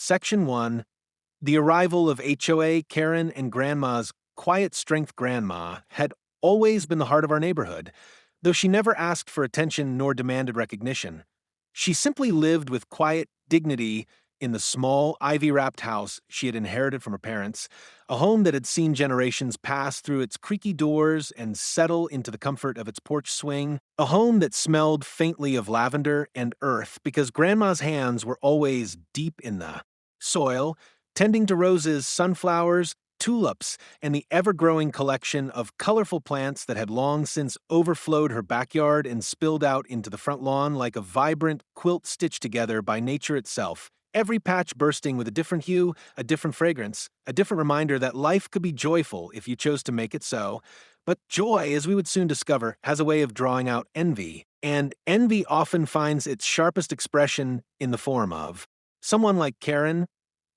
Section 1. The arrival of HOA Karen and Grandma's quiet strength grandma had always been the heart of our neighborhood, though she never asked for attention nor demanded recognition. She simply lived with quiet dignity in the small, ivy-wrapped house she had inherited from her parents, a home that had seen generations pass through its creaky doors and settle into the comfort of its porch swing, a home that smelled faintly of lavender and earth because Grandma's hands were always deep in the soil, tending to roses, sunflowers, tulips, and the ever-growing collection of colorful plants that had long since overflowed her backyard and spilled out into the front lawn like a vibrant quilt stitched together by nature itself, every patch bursting with a different hue, a different fragrance, a different reminder that life could be joyful if you chose to make it so. But joy, as we would soon discover, has a way of drawing out envy, and envy often finds its sharpest expression in the form of someone like Karen,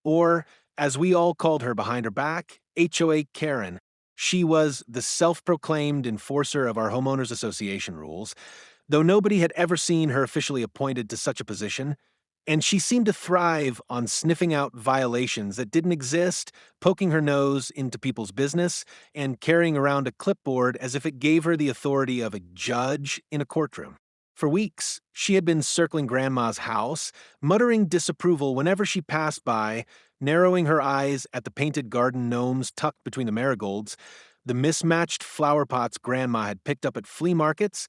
or, as we all called her behind her back, HOA Karen. She was the self-proclaimed enforcer of our homeowners association rules, though nobody had ever seen her officially appointed to such a position, and she seemed to thrive on sniffing out violations that didn't exist, poking her nose into people's business, and carrying around a clipboard as if it gave her the authority of a judge in a courtroom. For weeks, she had been circling Grandma's house, muttering disapproval whenever she passed by, narrowing her eyes at the painted garden gnomes tucked between the marigolds, the mismatched flower pots Grandma had picked up at flea markets,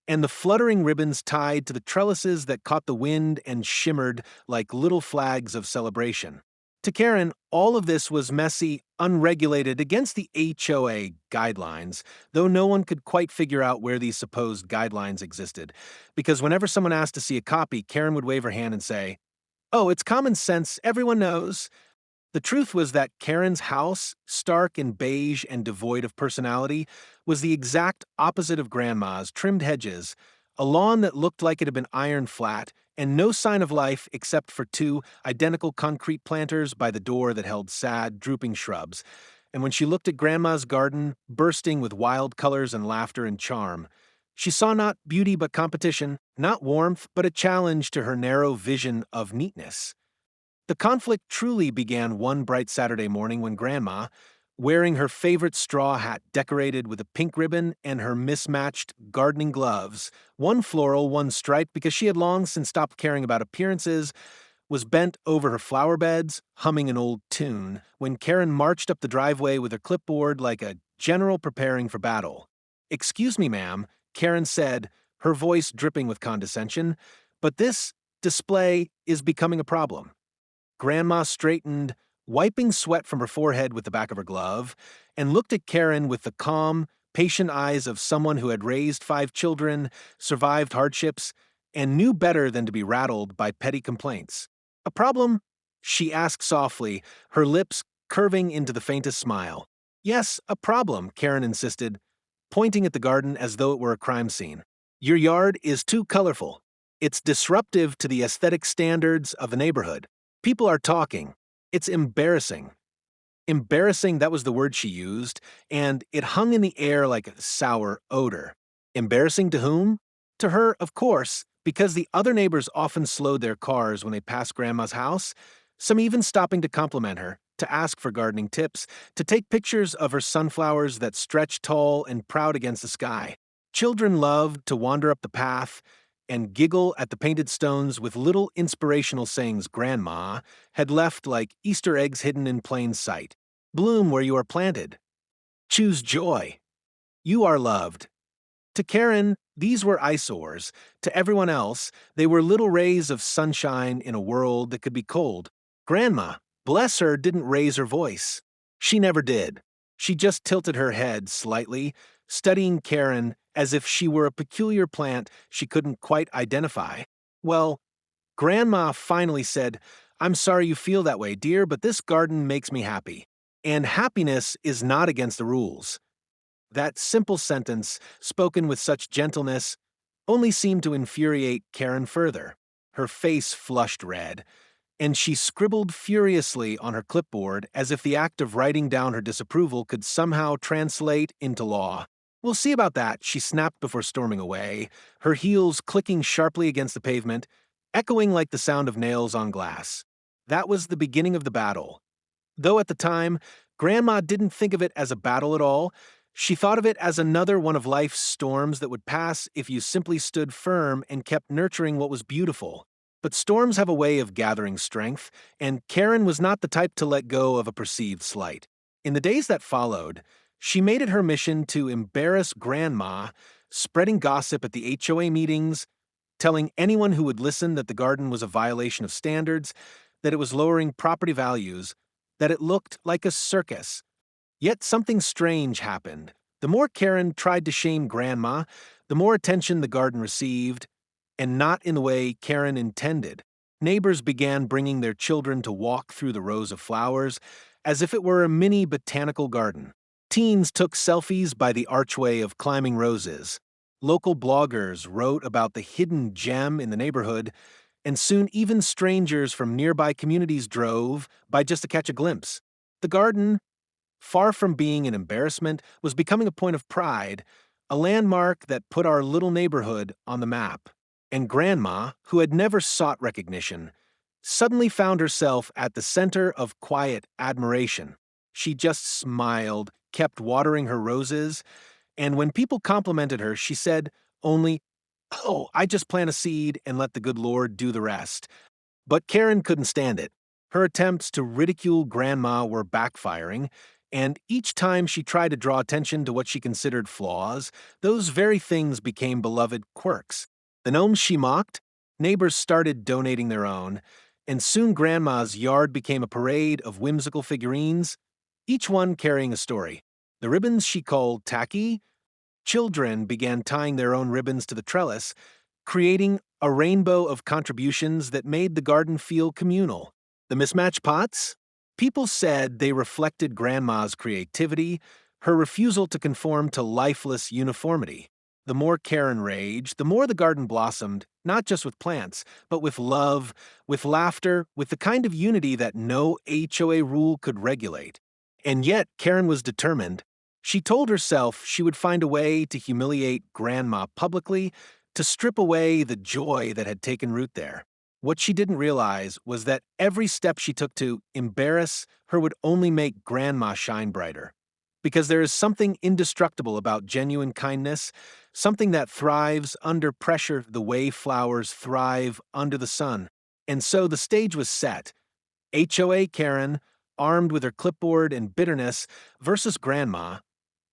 and the fluttering ribbons tied to the trellises that caught the wind and shimmered like little flags of celebration. To Karen, all of this was messy, unregulated, against the HOA guidelines, though no one could quite figure out where these supposed guidelines existed, because whenever someone asked to see a copy, Karen would wave her hand and say, "Oh, it's common sense, everyone knows." The truth was that Karen's house, stark and beige and devoid of personality, was the exact opposite of Grandma's: trimmed hedges, a lawn that looked like it had been ironed flat, and no sign of life except for two identical concrete planters by the door that held sad, drooping shrubs. And when she looked at Grandma's garden, bursting with wild colors and laughter and charm, she saw not beauty but competition, not warmth but a challenge to her narrow vision of neatness. The conflict truly began one bright Saturday morning when Grandma, wearing her favorite straw hat decorated with a pink ribbon and her mismatched gardening gloves, one floral, one striped because she had long since stopped caring about appearances, was bent over her flower beds, humming an old tune, when Karen marched up the driveway with her clipboard like a general preparing for battle. "Excuse me, ma'am," Karen said, her voice dripping with condescension, "but this display is becoming a problem." Grandma straightened, wiping sweat from her forehead with the back of her glove, and looked at Karen with the calm, patient eyes of someone who had raised 5 children, survived hardships, and knew better than to be rattled by petty complaints. "A problem?" she asked softly, her lips curving into the faintest smile. "Yes, a problem," Karen insisted, pointing at the garden as though it were a crime scene. "Your yard is too colorful. It's disruptive to the aesthetic standards of the neighborhood. People are talking. It's embarrassing." Embarrassing, that was the word she used, and it hung in the air like a sour odor. Embarrassing to whom? To her, of course, because the other neighbors often slowed their cars when they passed Grandma's house, some even stopping to compliment her, to ask for gardening tips, to take pictures of her sunflowers that stretched tall and proud against the sky. Children loved to wander up the path and giggle at the painted stones with little inspirational sayings Grandma had left like Easter eggs hidden in plain sight. "Bloom where you are planted. Choose joy. You are loved." To Karen, these were eyesores. To everyone else, they were little rays of sunshine in a world that could be cold. Grandma, bless her, didn't raise her voice. She never did. She just tilted her head slightly, studying Karen as if she were a peculiar plant she couldn't quite identify. Well, Grandma finally said, "I'm sorry you feel that way, dear, but this garden makes me happy. And happiness is not against the rules." That simple sentence, spoken with such gentleness, only seemed to infuriate Karen further. Her face flushed red, and she scribbled furiously on her clipboard as if the act of writing down her disapproval could somehow translate into law. "We'll see about that," she snapped before storming away, her heels clicking sharply against the pavement, echoing like the sound of nails on glass. That was the beginning of the battle. Though at the time, Grandma didn't think of it as a battle at all. She thought of it as another one of life's storms that would pass if you simply stood firm and kept nurturing what was beautiful. But storms have a way of gathering strength, and Karen was not the type to let go of a perceived slight. In the days that followed, she made it her mission to embarrass Grandma, spreading gossip at the HOA meetings, telling anyone who would listen that the garden was a violation of standards, that it was lowering property values, that it looked like a circus. Yet something strange happened. The more Karen tried to shame Grandma, the more attention the garden received, and not in the way Karen intended. Neighbors began bringing their children to walk through the rows of flowers as if it were a mini botanical garden. Teens took selfies by the archway of climbing roses. Local bloggers wrote about the hidden gem in the neighborhood, and soon even strangers from nearby communities drove by just to catch a glimpse. The garden, far from being an embarrassment, was becoming a point of pride, a landmark that put our little neighborhood on the map. And Grandma, who had never sought recognition, suddenly found herself at the center of quiet admiration. She just smiled, kept watering her roses, and when people complimented her, she said only, "Oh, I just plant a seed and let the good Lord do the rest." But Karen couldn't stand it. Her attempts to ridicule Grandma were backfiring, and each time she tried to draw attention to what she considered flaws, those very things became beloved quirks. The gnomes she mocked, neighbors started donating their own, and soon Grandma's yard became a parade of whimsical figurines, each one carrying a story. The ribbons she called tacky. Children began tying their own ribbons to the trellis, creating a rainbow of contributions that made the garden feel communal. The mismatched pots? People said they reflected Grandma's creativity, her refusal to conform to lifeless uniformity. The more Karen raged, the more the garden blossomed, not just with plants, but with love, with laughter, with the kind of unity that no HOA rule could regulate. And yet, Karen was determined. She told herself she would find a way to humiliate Grandma publicly, to strip away the joy that had taken root there. What she didn't realize was that every step she took to embarrass her would only make Grandma shine brighter. Because there is something indestructible about genuine kindness, something that thrives under pressure the way flowers thrive under the sun. And so the stage was set. HOA Karen, armed with her clipboard and bitterness, versus Grandma,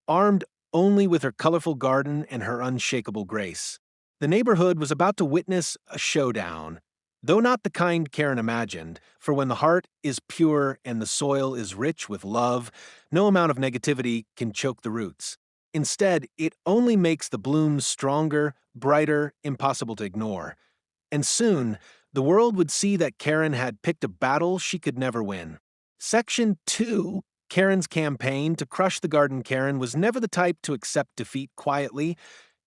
armed only with her colorful garden and her unshakable grace. The neighborhood was about to witness a showdown, though not the kind Karen imagined, for when the heart is pure and the soil is rich with love, no amount of negativity can choke the roots. Instead, it only makes the blooms stronger, brighter, impossible to ignore. And soon, the world would see that Karen had picked a battle she could never win. Section 2, Karen's campaign to crush the garden Karen, was never the type to accept defeat quietly,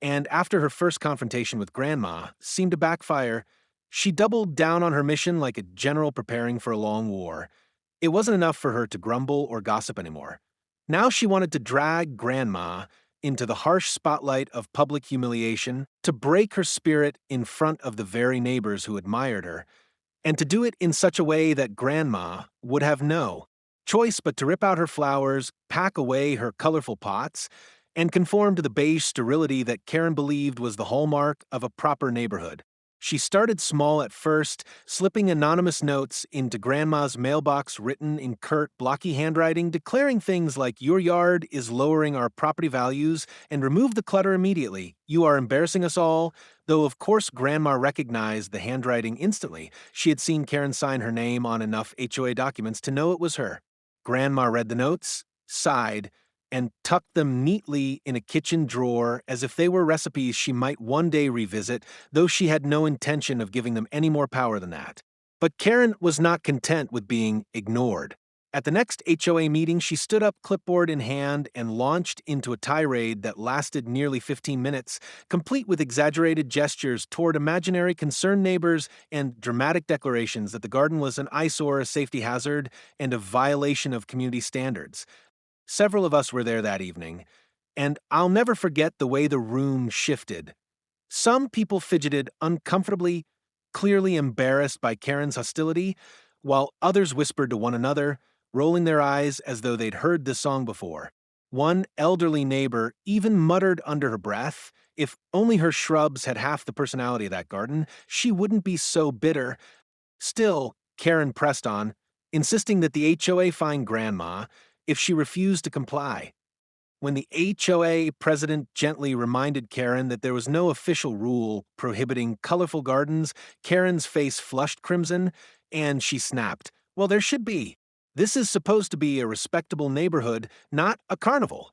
and after her first confrontation with Grandma seemed to backfire, she doubled down on her mission like a general preparing for a long war. It wasn't enough for her to grumble or gossip anymore. Now she wanted to drag Grandma into the harsh spotlight of public humiliation, to break her spirit in front of the very neighbors who admired her, and to do it in such a way that Grandma would have no choice but to rip out her flowers, pack away her colorful pots, and conform to the beige sterility that Karen believed was the hallmark of a proper neighborhood. She started small at first, slipping anonymous notes into Grandma's mailbox written in curt, blocky handwriting, declaring things like, "Your yard is lowering our property values, and remove the clutter immediately. You are embarrassing us all." Though, of course, Grandma recognized the handwriting instantly. She had seen Karen sign her name on enough HOA documents to know it was her. Grandma read the notes, sighed, and tucked them neatly in a kitchen drawer as if they were recipes she might one day revisit, though she had no intention of giving them any more power than that. But Karen was not content with being ignored. At the next HOA meeting, she stood up, clipboard in hand, and launched into a tirade that lasted nearly 15 minutes, complete with exaggerated gestures toward imaginary concerned neighbors and dramatic declarations that the garden was an eyesore, a safety hazard, and a violation of community standards. Several of us were there that evening, and I'll never forget the way the room shifted. Some people fidgeted uncomfortably, clearly embarrassed by Karen's hostility, while others whispered to one another, rolling their eyes as though they'd heard the song before. One elderly neighbor even muttered under her breath, if only her shrubs had half the personality of that garden, she wouldn't be so bitter. Still, Karen pressed on, insisting that the HOA fine Grandma if she refused to comply. When the HOA president gently reminded Karen that there was no official rule prohibiting colorful gardens, Karen's face flushed crimson, and she snapped, "Well, there should be. This is supposed to be a respectable neighborhood, not a carnival."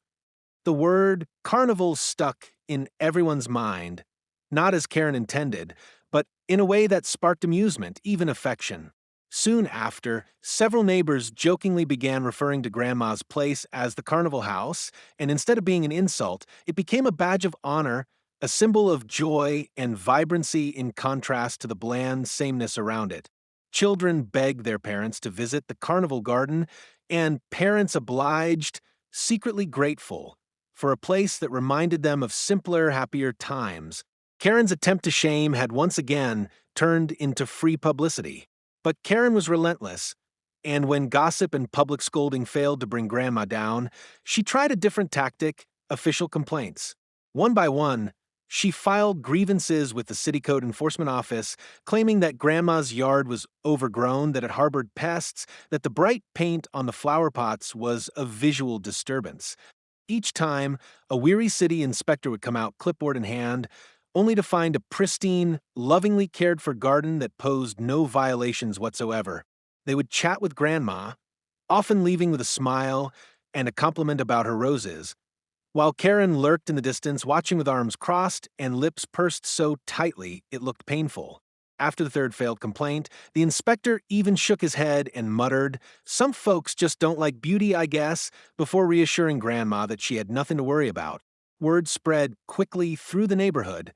The word carnival stuck in everyone's mind, not as Karen intended, but in a way that sparked amusement, even affection. Soon after, several neighbors jokingly began referring to Grandma's place as the Carnival House, and instead of being an insult, it became a badge of honor, a symbol of joy and vibrancy in contrast to the bland sameness around it. Children begged their parents to visit the Carnival Garden, and parents obliged, secretly grateful, for a place that reminded them of simpler, happier times. Karen's attempt to shame had once again turned into free publicity. But Karen was relentless, and when gossip and public scolding failed to bring Grandma down, she tried a different tactic: official complaints. One by one, she filed grievances with the City Code Enforcement Office, claiming that Grandma's yard was overgrown, that it harbored pests, that the bright paint on the flower pots was a visual disturbance. Each time, a weary city inspector would come out, clipboard in hand, only to find a pristine, lovingly cared for garden that posed no violations whatsoever. They would chat with Grandma, often leaving with a smile and a compliment about her roses, while Karen lurked in the distance, watching with arms crossed and lips pursed so tightly it looked painful. After the third failed complaint, the inspector even shook his head and muttered, "Some folks just don't like beauty, I guess," before reassuring Grandma that she had nothing to worry about. Word spread quickly through the neighborhood,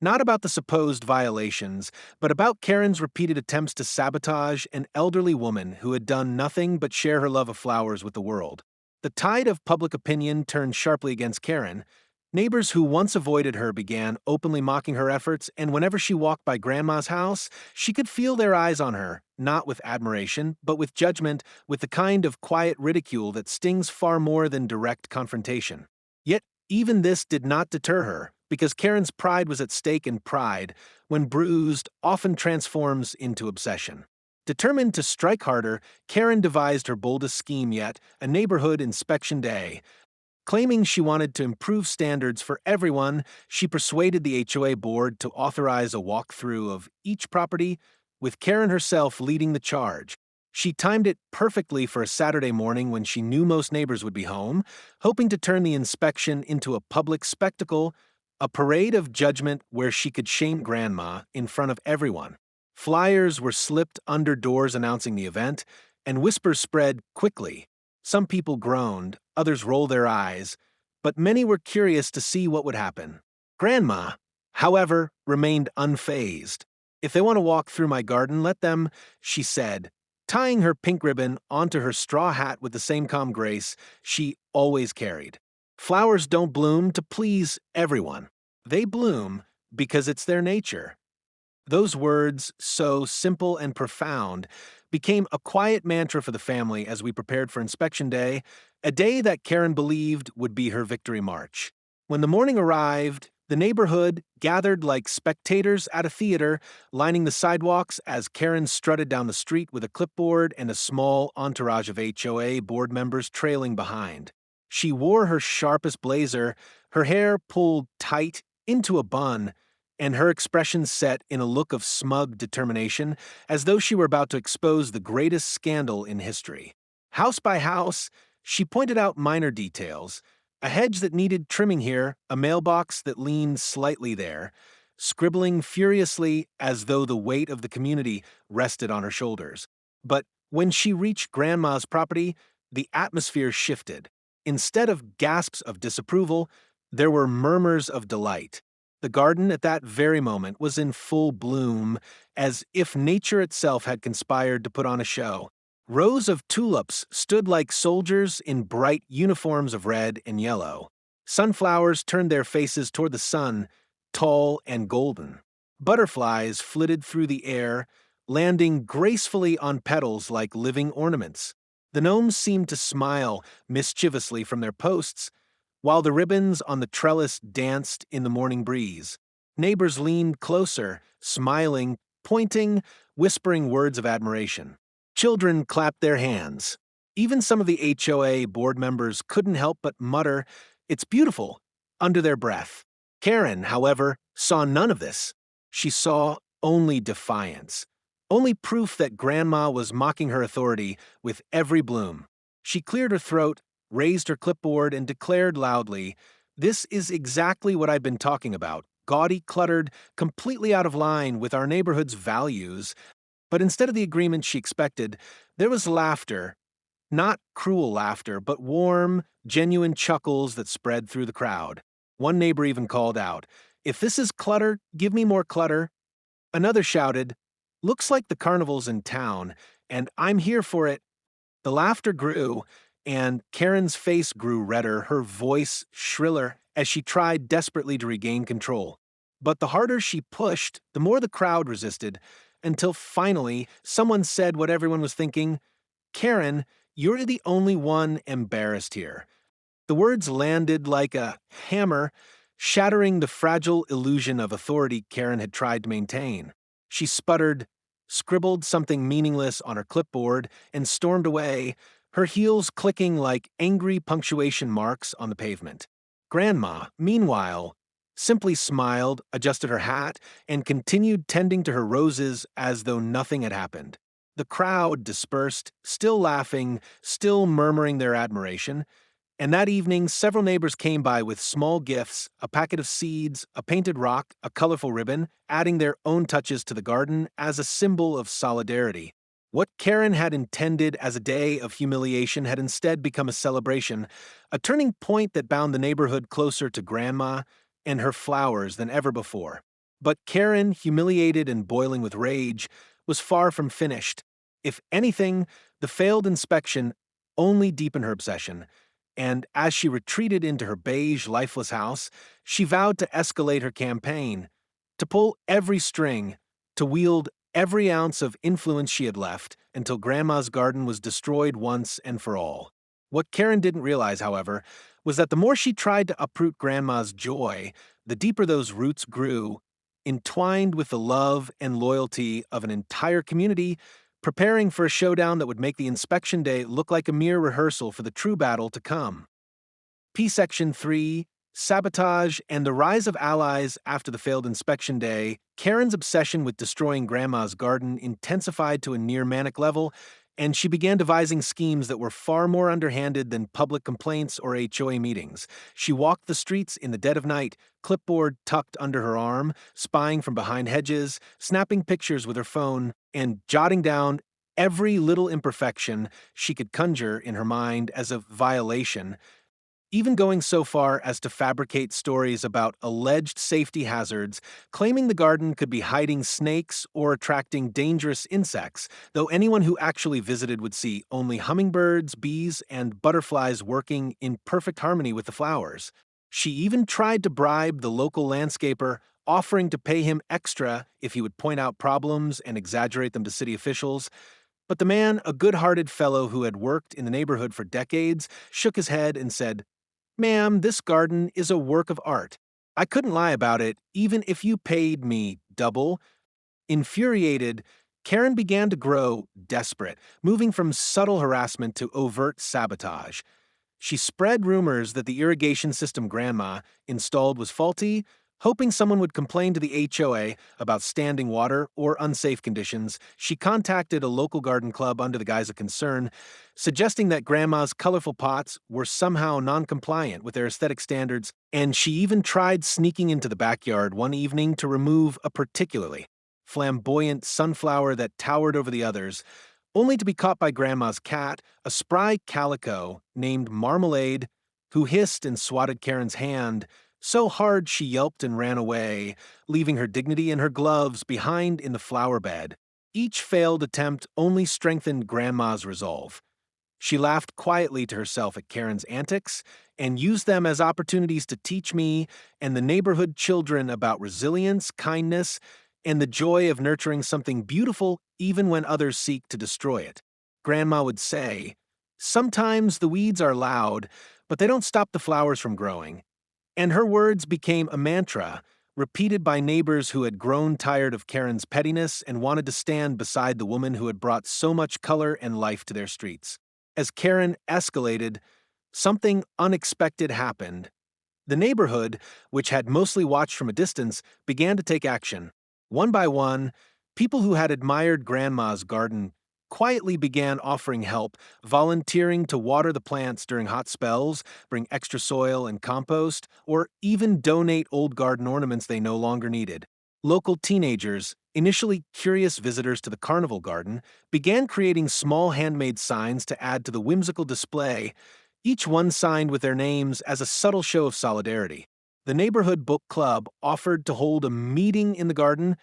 not about the supposed violations, but about Karen's repeated attempts to sabotage an elderly woman who had done nothing but share her love of flowers with the world. The tide of public opinion turned sharply against Karen. Neighbors who once avoided her began openly mocking her efforts, and whenever she walked by Grandma's house, she could feel their eyes on her, not with admiration, but with judgment, with the kind of quiet ridicule that stings far more than direct confrontation. Yet even this did not deter her, because Karen's pride was at stake, and pride, when bruised, often transforms into obsession. Determined to strike harder, Karen devised her boldest scheme yet, a neighborhood inspection day. Claiming she wanted to improve standards for everyone, she persuaded the HOA board to authorize a walkthrough of each property, with Karen herself leading the charge. She timed it perfectly for a Saturday morning when she knew most neighbors would be home, hoping to turn the inspection into a public spectacle, a parade of judgment where she could shame Grandma in front of everyone. Flyers were slipped under doors announcing the event, and whispers spread quickly. Some people groaned, others rolled their eyes, but many were curious to see what would happen. Grandma, however, remained unfazed. "If they want to walk through my garden, let them," she said, tying her pink ribbon onto her straw hat with the same calm grace she always carried. Flowers don't bloom to please everyone. They bloom because it's their nature. Those words, so simple and profound, became a quiet mantra for the family as we prepared for inspection day, a day that Karen believed would be her victory march. When the morning arrived, the neighborhood gathered like spectators at a theater, lining the sidewalks as Karen strutted down the street with a clipboard and a small entourage of HOA board members trailing behind. She wore her sharpest blazer, her hair pulled tight into a bun, and her expression set in a look of smug determination, as though she were about to expose the greatest scandal in history. House by house, she pointed out minor details: a hedge that needed trimming here, a mailbox that leaned slightly there, scribbling furiously as though the weight of the community rested on her shoulders. But when she reached Grandma's property, the atmosphere shifted. Instead of gasps of disapproval, there were murmurs of delight. The garden at that very moment was in full bloom, as if nature itself had conspired to put on a show. Rows of tulips stood like soldiers in bright uniforms of red and yellow. Sunflowers turned their faces toward the sun, tall and golden. Butterflies flitted through the air, landing gracefully on petals like living ornaments. The gnomes seemed to smile mischievously from their posts, while the ribbons on the trellis danced in the morning breeze. Neighbors leaned closer, smiling, pointing, whispering words of admiration. Children clapped their hands. Even some of the HOA board members couldn't help but mutter, "It's beautiful," under their breath. Karen, however, saw none of this. She saw only defiance, only proof that Grandma was mocking her authority with every bloom. She cleared her throat, raised her clipboard, and declared loudly, "This is exactly what I've been talking about. Gaudy, cluttered, completely out of line with our neighborhood's values." But instead of the agreement she expected, there was laughter. Not cruel laughter, but warm, genuine chuckles that spread through the crowd. One neighbor even called out, "If this is clutter, give me more clutter." Another shouted, "Looks like the carnival's in town, and I'm here for it." The laughter grew, and Karen's face grew redder, her voice shriller, as she tried desperately to regain control. But the harder she pushed, the more the crowd resisted, until finally someone said what everyone was thinking, "Karen, you're the only one embarrassed here." The words landed like a hammer, shattering the fragile illusion of authority Karen had tried to maintain. She sputtered, scribbled something meaningless on her clipboard, and stormed away, her heels clicking like angry punctuation marks on the pavement. Grandma, meanwhile, simply smiled, adjusted her hat, and continued tending to her roses as though nothing had happened. The crowd dispersed, still laughing, still murmuring their admiration, and that evening, several neighbors came by with small gifts, a packet of seeds, a painted rock, a colorful ribbon, adding their own touches to the garden as a symbol of solidarity. What Karen had intended as a day of humiliation had instead become a celebration, a turning point that bound the neighborhood closer to Grandma and her flowers than ever before. But Karen, humiliated and boiling with rage, was far from finished. If anything, the failed inspection only deepened her obsession, and as she retreated into her beige, lifeless house, she vowed to escalate her campaign, to pull every string, to wield every ounce of influence she had left until Grandma's garden was destroyed once and for all. What Karen didn't realize, however, was that the more she tried to uproot Grandma's joy, the deeper those roots grew, entwined with the love and loyalty of an entire community, preparing for a showdown that would make the inspection day look like a mere rehearsal for the true battle to come. P-Section 3, Sabotage and the Rise of Allies After the Failed Inspection Day. Karen's obsession with destroying Grandma's garden intensified to a near-manic level, and she began devising schemes that were far more underhanded than public complaints or HOA meetings. She walked the streets in the dead of night, clipboard tucked under her arm, spying from behind hedges, snapping pictures with her phone, and jotting down every little imperfection she could conjure in her mind as a violation, even going so far as to fabricate stories about alleged safety hazards, claiming the garden could be hiding snakes or attracting dangerous insects, though anyone who actually visited would see only hummingbirds, bees, and butterflies working in perfect harmony with the flowers. She even tried to bribe the local landscaper, offering to pay him extra if he would point out problems and exaggerate them to city officials. But the man, a good-hearted fellow who had worked in the neighborhood for decades, shook his head and said, "Ma'am, this garden is a work of art. I couldn't lie about it, even if you paid me double." Infuriated, Karen began to grow desperate, moving from subtle harassment to overt sabotage. She spread rumors that the irrigation system Grandma installed was faulty, hoping someone would complain to the HOA about standing water or unsafe conditions. She contacted a local garden club under the guise of concern, suggesting that Grandma's colorful pots were somehow non-compliant with their aesthetic standards, and she even tried sneaking into the backyard one evening to remove a particularly flamboyant sunflower that towered over the others, only to be caught by Grandma's cat, a spry calico named Marmalade, who hissed and swatted Karen's hand so hard she yelped and ran away, leaving her dignity and her gloves behind in the flower bed. Each failed attempt only strengthened Grandma's resolve. She laughed quietly to herself at Karen's antics and used them as opportunities to teach me and the neighborhood children about resilience, kindness, and the joy of nurturing something beautiful even when others seek to destroy it. Grandma would say, "Sometimes the weeds are loud, but they don't stop the flowers from growing." And her words became a mantra, repeated by neighbors who had grown tired of Karen's pettiness and wanted to stand beside the woman who had brought so much color and life to their streets. As Karen escalated, something unexpected happened. The neighborhood, which had mostly watched from a distance, began to take action. One by one, people who had admired Grandma's garden quietly began offering help, volunteering to water the plants during hot spells, bring extra soil and compost, or even donate old garden ornaments they no longer needed. Local teenagers, initially curious visitors to the carnival garden, began creating small handmade signs to add to the whimsical display, each one signed with their names as a subtle show of solidarity. The neighborhood book club offered to hold a meeting in the garden,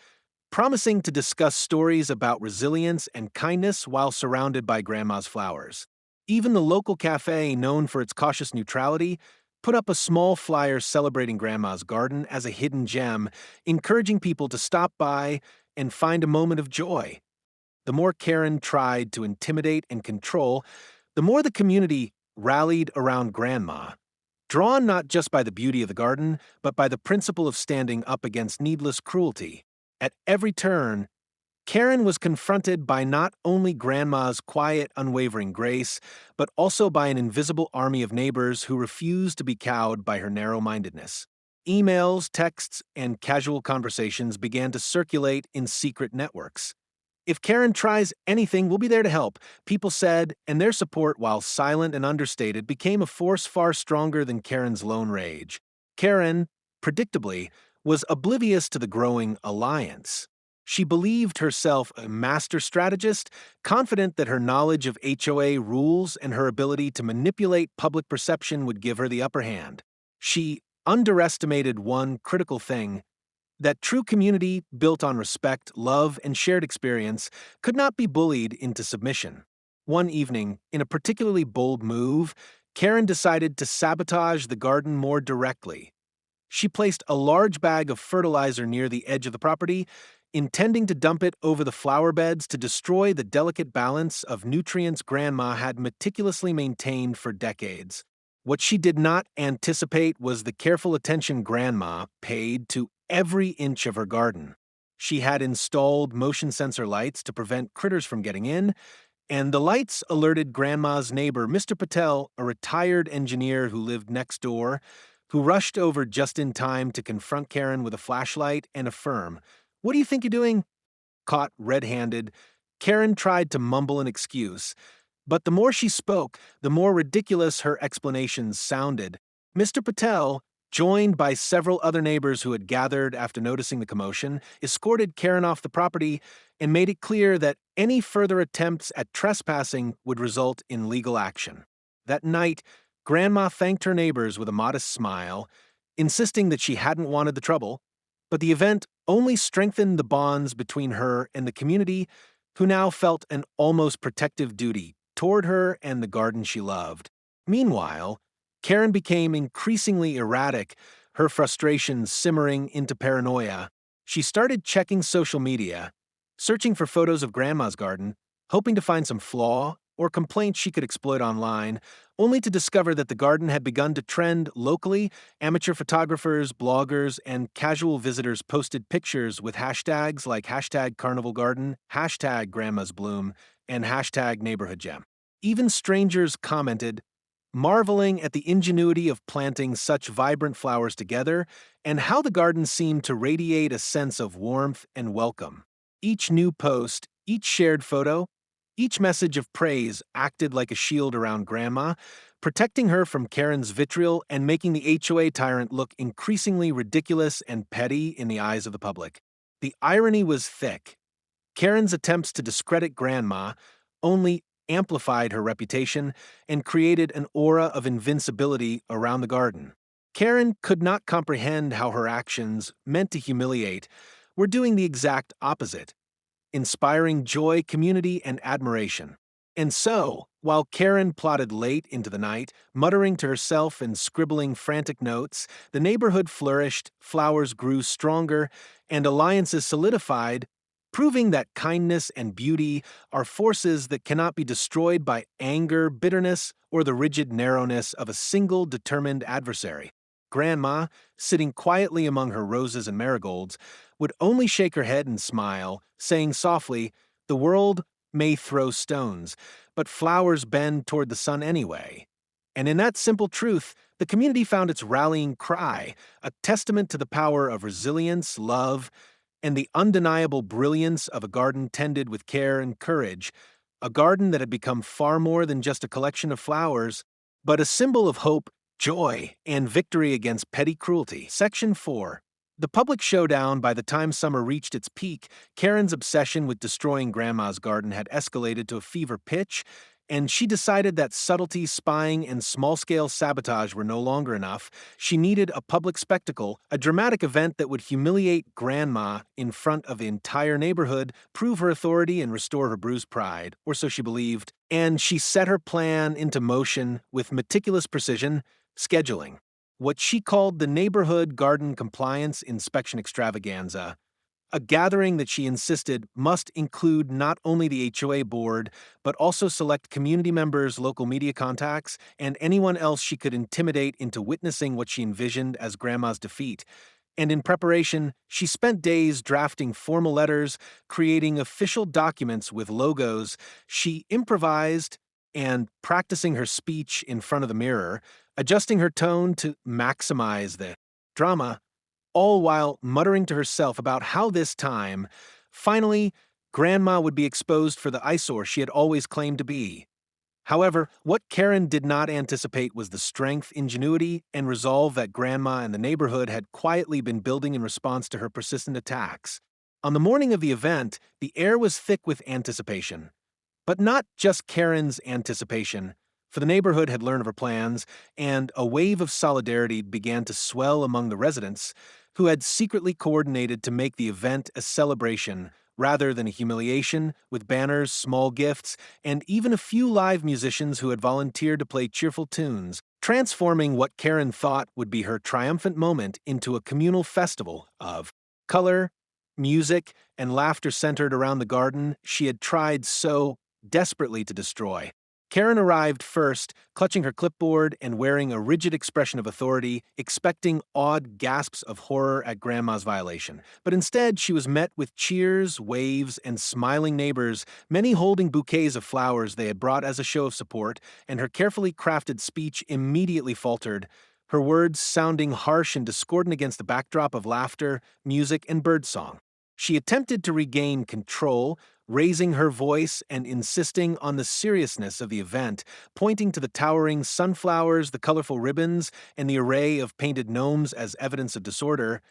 promising to discuss stories about resilience and kindness while surrounded by Grandma's flowers. Even the local cafe, known for its cautious neutrality, put up a small flyer celebrating Grandma's garden as a hidden gem, encouraging people to stop by and find a moment of joy. The more Karen tried to intimidate and control, the more the community rallied around Grandma, drawn not just by the beauty of the garden, but by the principle of standing up against needless cruelty. At every turn, Karen was confronted by not only Grandma's quiet, unwavering grace, but also by an invisible army of neighbors who refused to be cowed by her narrow-mindedness. Emails, texts, and casual conversations began to circulate in secret networks. "If Karen tries anything, we'll be there to help," people said, and their support, while silent and understated, became a force far stronger than Karen's lone rage. Karen, predictably, was oblivious to the growing alliance. She believed herself a master strategist, confident that her knowledge of HOA rules and her ability to manipulate public perception would give her the upper hand. She underestimated one critical thing: that true community, built on respect, love, and shared experience, could not be bullied into submission. One evening, in a particularly bold move, Karen decided to sabotage the garden more directly. She placed a large bag of fertilizer near the edge of the property, intending to dump it over the flower beds to destroy the delicate balance of nutrients Grandma had meticulously maintained for decades. What she did not anticipate was the careful attention Grandma paid to every inch of her garden. She had installed motion sensor lights to prevent critters from getting in, and the lights alerted Grandma's neighbor, Mr. Patel, a retired engineer who lived next door, who rushed over just in time to confront Karen with a flashlight and affirm, "What do you think you're doing?" Caught red-handed, Karen tried to mumble an excuse, but the more she spoke, the more ridiculous her explanations sounded. Mr. Patel, joined by several other neighbors who had gathered after noticing the commotion, escorted Karen off the property and made it clear that any further attempts at trespassing would result in legal action. That night, Grandma thanked her neighbors with a modest smile, insisting that she hadn't wanted the trouble, but the event only strengthened the bonds between her and the community, who now felt an almost protective duty toward her and the garden she loved. Meanwhile, Karen became increasingly erratic, her frustrations simmering into paranoia. She started checking social media, searching for photos of Grandma's garden, hoping to find some flaw or complaint she could exploit online, only to discover that the garden had begun to trend locally. Amateur photographers, bloggers, and casual visitors posted pictures with hashtags like #CarnivalGarden, #Grandma'sBloom, and #NeighborhoodGem. Even strangers commented, marveling at the ingenuity of planting such vibrant flowers together and how the garden seemed to radiate a sense of warmth and welcome. Each new post, each shared photo, each message of praise acted like a shield around Grandma, protecting her from Karen's vitriol and making the HOA tyrant look increasingly ridiculous and petty in the eyes of the public. The irony was thick. Karen's attempts to discredit Grandma only amplified her reputation and created an aura of invincibility around the garden. Karen could not comprehend how her actions, meant to humiliate, were doing the exact opposite, inspiring joy, community, and admiration. And so, while Karen plodded late into the night, muttering to herself and scribbling frantic notes, the neighborhood flourished, flowers grew stronger, and alliances solidified, proving that kindness and beauty are forces that cannot be destroyed by anger, bitterness, or the rigid narrowness of a single determined adversary. Grandma, sitting quietly among her roses and marigolds, would only shake her head and smile, saying softly, "The world may throw stones, but flowers bend toward the sun anyway." And in that simple truth, the community found its rallying cry, a testament to the power of resilience, love, and the undeniable brilliance of a garden tended with care and courage, a garden that had become far more than just a collection of flowers, but a symbol of hope, joy, and victory against petty cruelty. Section 4. The public showdown. By the time summer reached its peak, Karen's obsession with destroying Grandma's garden had escalated to a fever pitch, and she decided that subtlety, spying, and small-scale sabotage were no longer enough. She needed a public spectacle, a dramatic event that would humiliate Grandma in front of the entire neighborhood, prove her authority, and restore her bruised pride, or so she believed. And she set her plan into motion with meticulous precision, scheduling what she called the Neighborhood Garden Compliance Inspection Extravaganza, a gathering that she insisted must include not only the HOA board, but also select community members, local media contacts, and anyone else she could intimidate into witnessing what she envisioned as Grandma's defeat. And in preparation, she spent days drafting formal letters, creating official documents with logos. She improvised and practicing her speech in front of the mirror, adjusting her tone to maximize the drama, all while muttering to herself about how this time, finally, Grandma would be exposed for the eyesore she had always claimed to be. However, what Karen did not anticipate was the strength, ingenuity, and resolve that Grandma and the neighborhood had quietly been building in response to her persistent attacks. On the morning of the event, the air was thick with anticipation. But not just Karen's anticipation, for the neighborhood had learned of her plans, and a wave of solidarity began to swell among the residents, who had secretly coordinated to make the event a celebration rather than a humiliation, with banners, small gifts, and even a few live musicians who had volunteered to play cheerful tunes, transforming what Karen thought would be her triumphant moment into a communal festival of color, music, and laughter centered around the garden she had tried so desperately to destroy. Karen arrived first, clutching her clipboard and wearing a rigid expression of authority, expecting odd gasps of horror at Grandma's violation. But instead, she was met with cheers, waves, and smiling neighbors, many holding bouquets of flowers they had brought as a show of support, and her carefully crafted speech immediately faltered, her words sounding harsh and discordant against the backdrop of laughter, music, and birdsong. She attempted to regain control, raising her voice and insisting on the seriousness of the event, pointing to the towering sunflowers, the colorful ribbons, and the array of painted gnomes as evidence of disorder.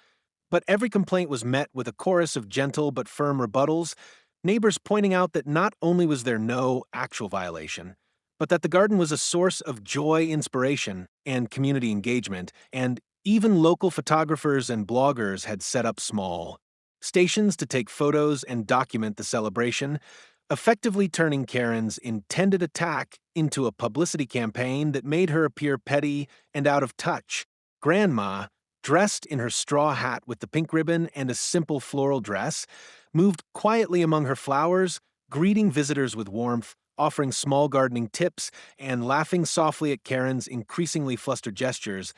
But every complaint was met with a chorus of gentle but firm rebuttals, neighbors pointing out that not only was there no actual violation, but that the garden was a source of joy, inspiration, and community engagement, and even local photographers and bloggers had set up small stations to take photos and document the celebration, effectively turning Karen's intended attack into a publicity campaign that made her appear petty and out of touch. Grandma, dressed in her straw hat with the pink ribbon and a simple floral dress, moved quietly among her flowers, greeting visitors with warmth, offering small gardening tips, and laughing softly at Karen's increasingly flustered gestures.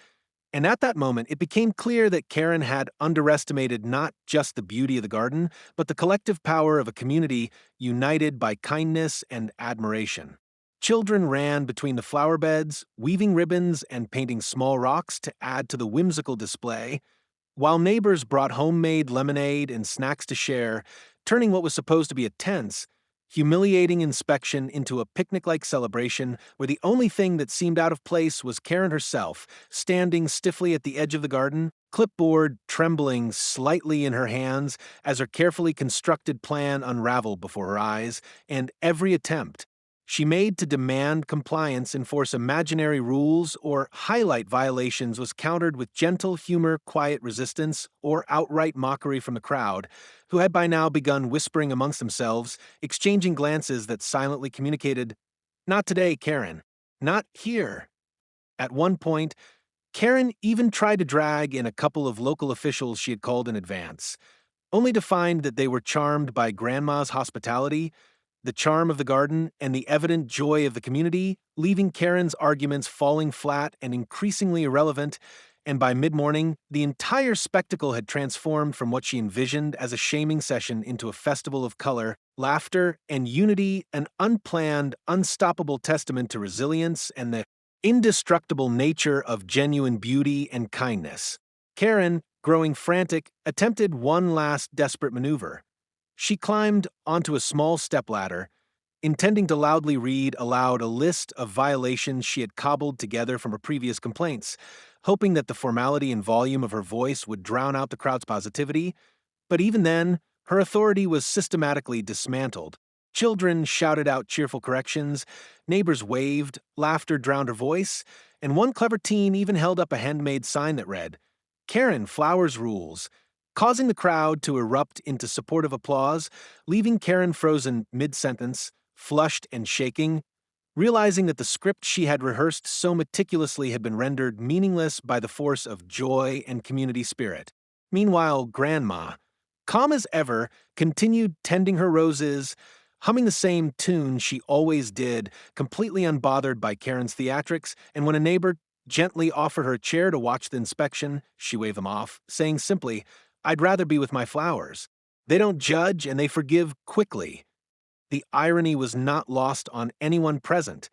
And at that moment, it became clear that Karen had underestimated not just the beauty of the garden, but the collective power of a community united by kindness and admiration. Children ran between the flower beds, weaving ribbons and painting small rocks to add to the whimsical display, while neighbors brought homemade lemonade and snacks to share, turning what was supposed to be a tense, humiliating inspection into a picnic-like celebration where the only thing that seemed out of place was Karen herself, standing stiffly at the edge of the garden, clipboard trembling slightly in her hands as her carefully constructed plan unraveled before her eyes, and every attempt she made to demand compliance, enforce imaginary rules, or highlight violations was countered with gentle humor, quiet resistance, or outright mockery from the crowd, who had by now begun whispering amongst themselves, exchanging glances that silently communicated, "Not today, Karen. Not here." At one point, Karen even tried to drag in a couple of local officials she had called in advance, only to find that they were charmed by Grandma's hospitality, the charm of the garden, and the evident joy of the community, leaving Karen's arguments falling flat and increasingly irrelevant, and by mid-morning, the entire spectacle had transformed from what she envisioned as a shaming session into a festival of color, laughter, and unity, an unplanned, unstoppable testament to resilience and the indestructible nature of genuine beauty and kindness. Karen, growing frantic, attempted one last desperate maneuver. She climbed onto a small stepladder, intending to loudly read aloud a list of violations she had cobbled together from her previous complaints, hoping that the formality and volume of her voice would drown out the crowd's positivity. But even then, her authority was systematically dismantled. Children shouted out cheerful corrections, neighbors waved, laughter drowned her voice, and one clever teen even held up a handmade sign that read, "Karen, flowers rules," causing the crowd to erupt into supportive applause, leaving Karen frozen mid-sentence, flushed and shaking, realizing that the script she had rehearsed so meticulously had been rendered meaningless by the force of joy and community spirit. Meanwhile, Grandma, calm as ever, continued tending her roses, humming the same tune she always did, completely unbothered by Karen's theatrics, and when a neighbor gently offered her a chair to watch the inspection, she waved them off, saying simply, "I'd rather be with my flowers." They don't judge and they forgive quickly. The irony was not lost on anyone present.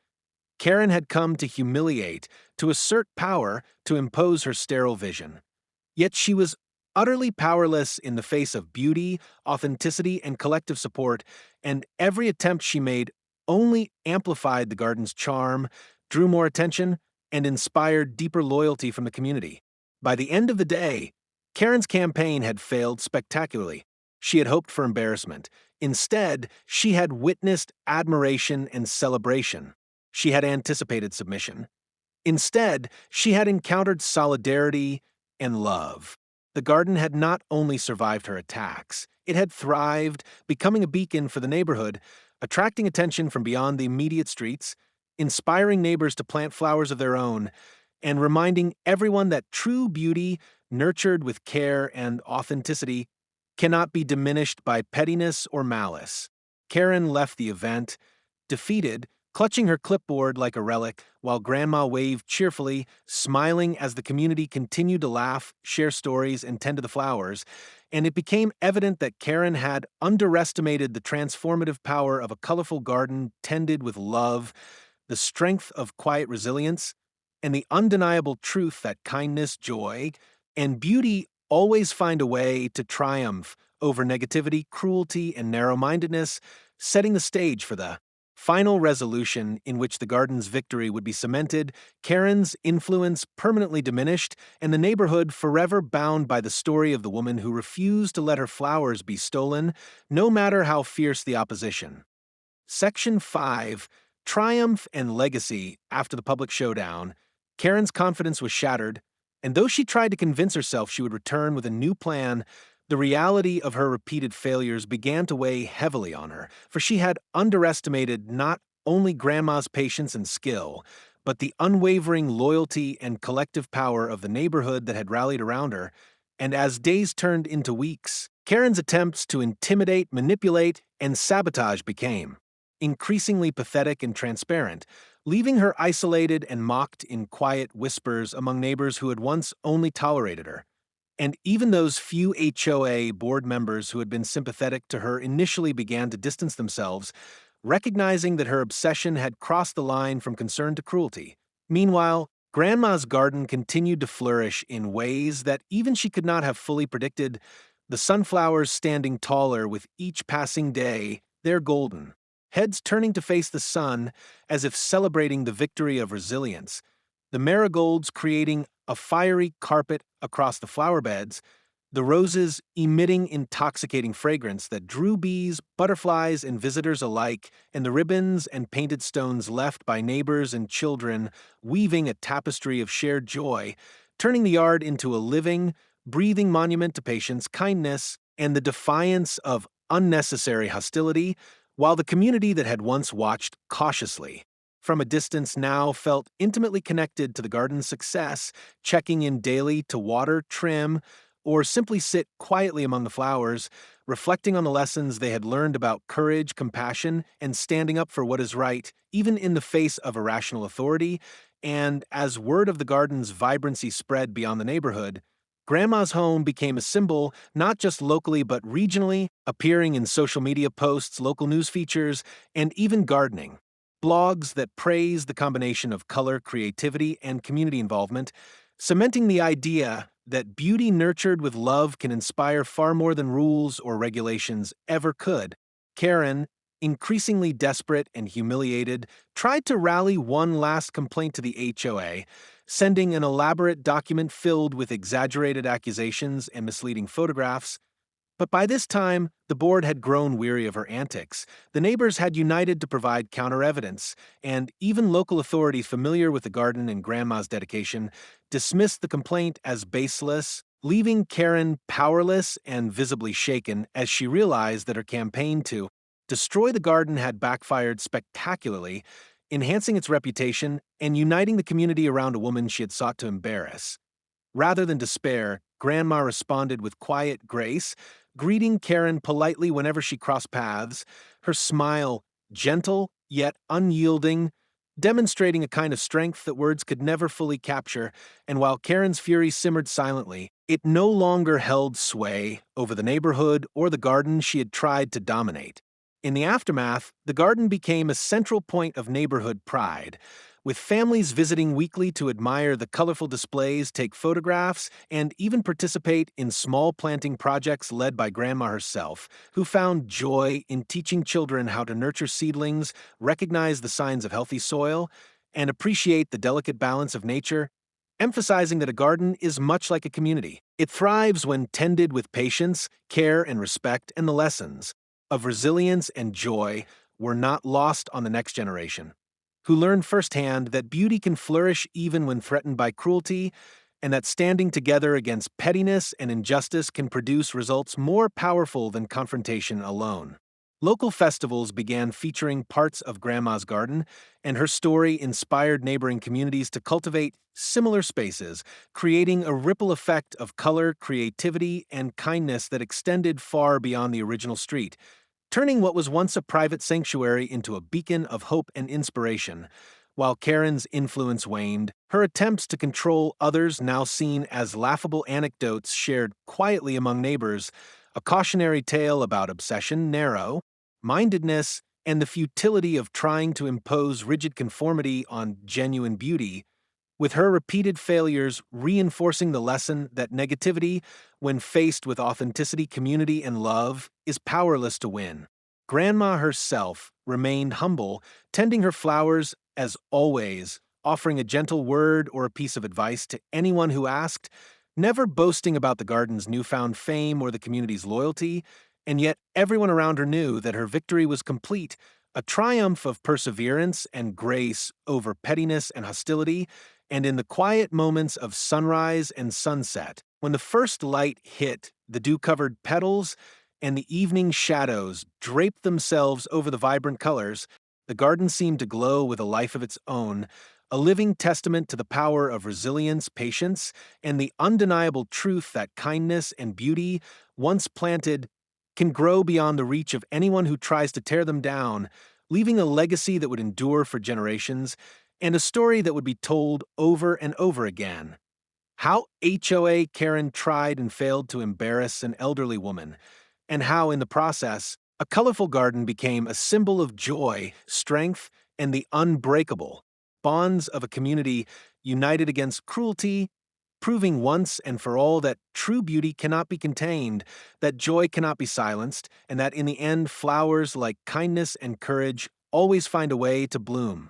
Karen had come to humiliate, to assert power, to impose her sterile vision. Yet she was utterly powerless in the face of beauty, authenticity, and collective support, and every attempt she made only amplified the garden's charm, drew more attention, and inspired deeper loyalty from the community. By the end of the day, Karen's campaign had failed spectacularly. She had hoped for embarrassment. Instead, she had witnessed admiration and celebration. She had anticipated submission. Instead, she had encountered solidarity and love. The garden had not only survived her attacks, it had thrived, becoming a beacon for the neighborhood, attracting attention from beyond the immediate streets, inspiring neighbors to plant flowers of their own, and reminding everyone that true beauty, nurtured with care and authenticity, cannot be diminished by pettiness or malice. Karen left the event, defeated, clutching her clipboard like a relic, while Grandma waved cheerfully, smiling as the community continued to laugh, share stories, and tend to the flowers, and it became evident that Karen had underestimated the transformative power of a colorful garden tended with love, the strength of quiet resilience, and the undeniable truth that kindness, joy, and beauty always find a way to triumph over negativity, cruelty, and narrow-mindedness, setting the stage for the final resolution in which the garden's victory would be cemented, Karen's influence permanently diminished, and the neighborhood forever bound by the story of the woman who refused to let her flowers be stolen, no matter how fierce the opposition. Section 5, Triumph and Legacy. After the public showdown, Karen's confidence was shattered, and though she tried to convince herself she would return with a new plan, the reality of her repeated failures began to weigh heavily on her, for she had underestimated not only Grandma's patience and skill, but the unwavering loyalty and collective power of the neighborhood that had rallied around her, and as days turned into weeks, Karen's attempts to intimidate, manipulate, and sabotage became increasingly pathetic and transparent, leaving her isolated and mocked in quiet whispers among neighbors who had once only tolerated her. And even those few HOA board members who had been sympathetic to her initially began to distance themselves, recognizing that her obsession had crossed the line from concern to cruelty. Meanwhile, Grandma's garden continued to flourish in ways that even she could not have fully predicted, the sunflowers standing taller with each passing day, their golden, heads turning to face the sun as if celebrating the victory of resilience, the marigolds creating a fiery carpet across the flower beds, the roses emitting intoxicating fragrance that drew bees, butterflies, and visitors alike, and the ribbons and painted stones left by neighbors and children weaving a tapestry of shared joy, turning the yard into a living, breathing monument to patience, kindness, and the defiance of unnecessary hostility, while the community that had once watched cautiously from a distance now felt intimately connected to the garden's success, checking in daily to water, trim, or simply sit quietly among the flowers, reflecting on the lessons they had learned about courage, compassion, and standing up for what is right, even in the face of irrational authority. And as word of the garden's vibrancy spread beyond the neighborhood, Grandma's home became a symbol not just locally but regionally, appearing in social media posts, local news features, and even gardening blogs that praise the combination of color, creativity, and community involvement, cementing the idea that beauty nurtured with love can inspire far more than rules or regulations ever could. Karen, increasingly desperate and humiliated, tried to rally one last complaint to the HOA, sending an elaborate document filled with exaggerated accusations and misleading photographs. But by this time, the board had grown weary of her antics. The neighbors had united to provide counter evidence, and even local authorities familiar with the garden and Grandma's dedication dismissed the complaint as baseless, leaving Karen powerless and visibly shaken as she realized that her campaign to destroy the garden had backfired spectacularly, enhancing its reputation and uniting the community around a woman she had sought to embarrass. Rather than despair, Grandma responded with quiet grace, greeting Karen politely whenever she crossed paths, her smile gentle yet unyielding, demonstrating a kind of strength that words could never fully capture. And while Karen's fury simmered silently, it no longer held sway over the neighborhood or the garden she had tried to dominate. In the aftermath, the garden became a central point of neighborhood pride, with families visiting weekly to admire the colorful displays, take photographs, and even participate in small planting projects led by Grandma herself, who found joy in teaching children how to nurture seedlings, recognize the signs of healthy soil, and appreciate the delicate balance of nature, emphasizing that a garden is much like a community. It thrives when tended with patience, care, and respect, and the lessons of resilience and joy were not lost on the next generation, who learned firsthand that beauty can flourish even when threatened by cruelty, and that standing together against pettiness and injustice can produce results more powerful than confrontation alone. Local festivals began featuring parts of Grandma's garden, and her story inspired neighboring communities to cultivate similar spaces, creating a ripple effect of color, creativity, and kindness that extended far beyond the original street, turning what was once a private sanctuary into a beacon of hope and inspiration. While Karen's influence waned, her attempts to control others, now seen as laughable anecdotes shared quietly among neighbors, a cautionary tale about obsession, narrow-mindedness, and the futility of trying to impose rigid conformity on genuine beauty, with her repeated failures reinforcing the lesson that negativity, when faced with authenticity, community, and love, is powerless to win. Grandma herself remained humble, tending her flowers as always, offering a gentle word or a piece of advice to anyone who asked, never boasting about the garden's newfound fame or the community's loyalty, and yet everyone around her knew that her victory was complete, a triumph of perseverance and grace over pettiness and hostility. And in the quiet moments of sunrise and sunset, when the first light hit the dew-covered petals and the evening shadows draped themselves over the vibrant colors, the garden seemed to glow with a life of its own, a living testament to the power of resilience, patience, and the undeniable truth that kindness and beauty, once planted, can grow beyond the reach of anyone who tries to tear them down, leaving a legacy that would endure for generations, and a story that would be told over and over again. How HOA Karen tried and failed to embarrass an elderly woman, and how, in the process, a colorful garden became a symbol of joy, strength, and the unbreakable bonds of a community united against cruelty, proving once and for all that true beauty cannot be contained, that joy cannot be silenced, and that in the end, flowers like kindness and courage always find a way to bloom.